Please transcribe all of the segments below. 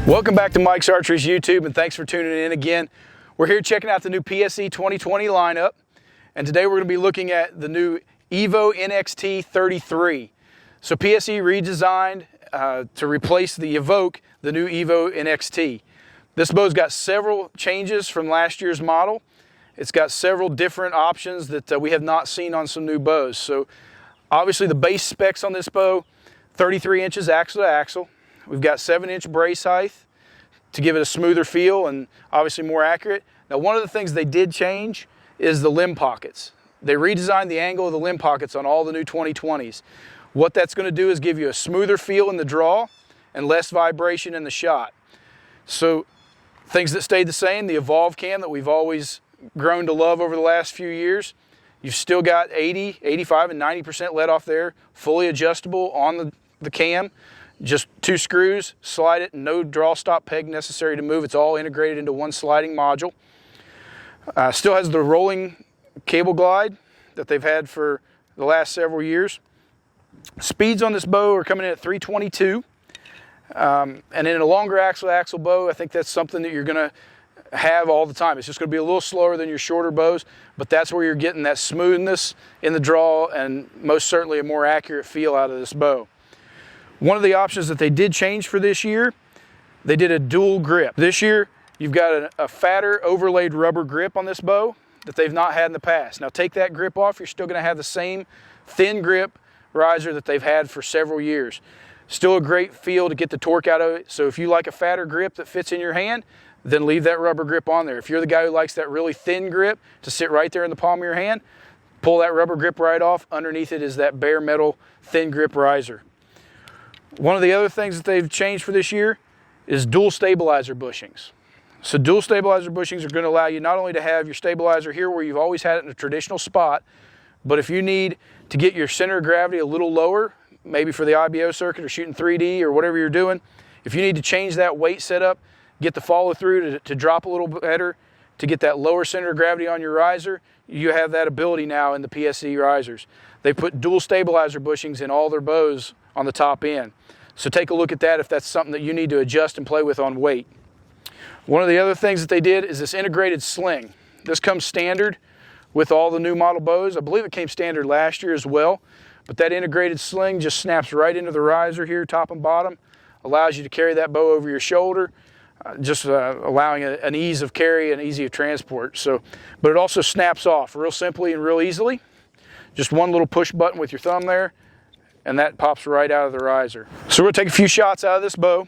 Welcome back to Mike's Archery's YouTube, and thanks for tuning in again. We're here checking out the new PSE 2020 lineup, and today we're going to be looking at the new Evo NXT 33. So PSE redesigned to replace the Evoke, the new Evo NXT. This bow's got several changes from last year's model. It's got several different options that we have not seen on some new bows. So obviously the base specs on this bow, 33 inches axle to axle. We've got 7-inch brace height to give it a smoother feel and obviously more accurate. Now, one of the things they did change is the limb pockets. They redesigned the angle of the limb pockets on all the new 2020s. What that's going to do is give you a smoother feel in the draw and less vibration in the shot. So things that stayed the same, the Evolve cam that we've always grown to love over the last few years. You've still got 80, 85, and 90% let off there, fully adjustable on the cam. Just 2 screws, slide it, no draw stop peg necessary to move. It's all integrated into one sliding module. Still has the rolling cable glide that they've had for the last several years. Speeds on this bow are coming in at 322. And in a longer axle-to-axle bow, I think that's something that you're going to have all the time. It's just going to be a little slower than your shorter bows, but that's where you're getting that smoothness in the draw and most certainly a more accurate feel out of this bow. One of the options that they did change for this year, they did a dual grip. This year, you've got a fatter overlaid rubber grip on this bow that they've not had in the past. Now take that grip off, you're still going to have the same thin grip riser that they've had for several years. Still a great feel to get the torque out of it. So if you like a fatter grip that fits in your hand, then leave that rubber grip on there. If you're the guy who likes that really thin grip to sit right there in the palm of your hand, pull that rubber grip right off. Underneath it is that bare metal thin grip riser. One of the other things that they've changed for this year is dual stabilizer bushings. So dual stabilizer bushings are going to allow you not only to have your stabilizer here where you've always had it in a traditional spot, but if you need to get your center of gravity a little lower, maybe for the IBO circuit or shooting 3D or whatever you're doing, if you need to change that weight setup, get the follow through to drop a little better, to get that lower center of gravity on your riser, you have that ability now in the PSE risers. They put dual stabilizer bushings in all their bows on the top end. So take a look at that if that's something that you need to adjust and play with on weight. One of the other things that they did is this integrated sling. This comes standard with all the new model bows. I believe it came standard last year as well, but that integrated sling just snaps right into the riser here, top and bottom, allows you to carry that bow over your shoulder, allowing an ease of carry and easy of transport. But it also snaps off real simply and real easily. Just one little push button with your thumb there, and that pops right out of the riser. So we're going to take a few shots out of this bow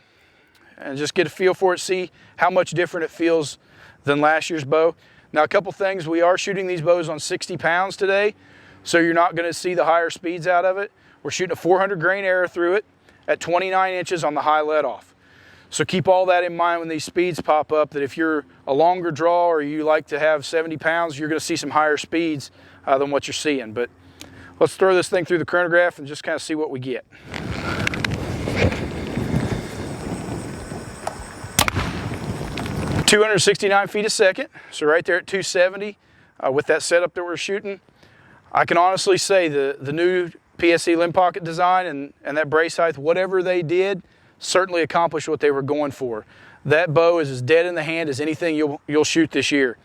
and just get a feel for it, see how much different it feels than last year's bow. Now, a couple things, we are shooting these bows on 60 pounds today, so you're not going to see the higher speeds out of it. We're shooting a 400 grain arrow through it at 29 inches on the high let off. So keep all that in mind when these speeds pop up, that if you're a longer draw or you like to have 70 pounds, you're going to see some higher speeds than what you're seeing. But let's throw this thing through the chronograph and just kind of see what we get. "269 feet a second, so right there at 270 with that setup that we're shooting. I can honestly say the new PSE limb pocket design and that brace height, whatever they did, certainly accomplished what they were going for. That bow is as dead in the hand as anything you'll shoot this year.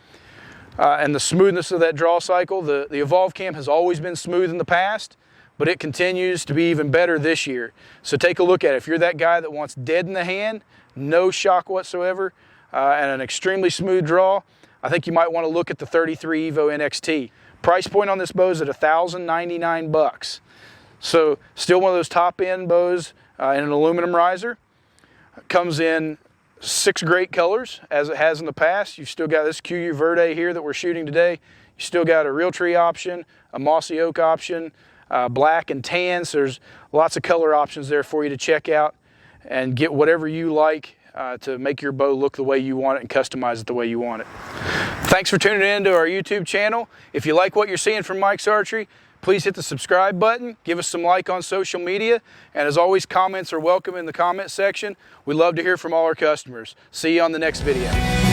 And the smoothness of that draw cycle, the Evolve cam has always been smooth in the past, but it continues to be even better this year. So take a look at it. If you're that guy that wants dead in the hand, no shock whatsoever, and an extremely smooth draw, I think you might want to look at the 33 Evo NXT. Price point on this bow is at $1,099. So still one of those top end bows in an aluminum riser. Comes in 6 great colors as it has in the past. You've still got this Kuiu Verde here that we're shooting today. You still got a Realtree option, a Mossy Oak option, black and tan. So there's lots of color options there for you to check out and get whatever you like to make your bow look the way you want it and customize it the way you want it. Thanks for tuning in to our YouTube channel. If you like what you're seeing from Mike's Archery, please hit the subscribe button, give us some like on social media, and as always, comments are welcome in the comment section. We love to hear from all our customers. See you on the next video.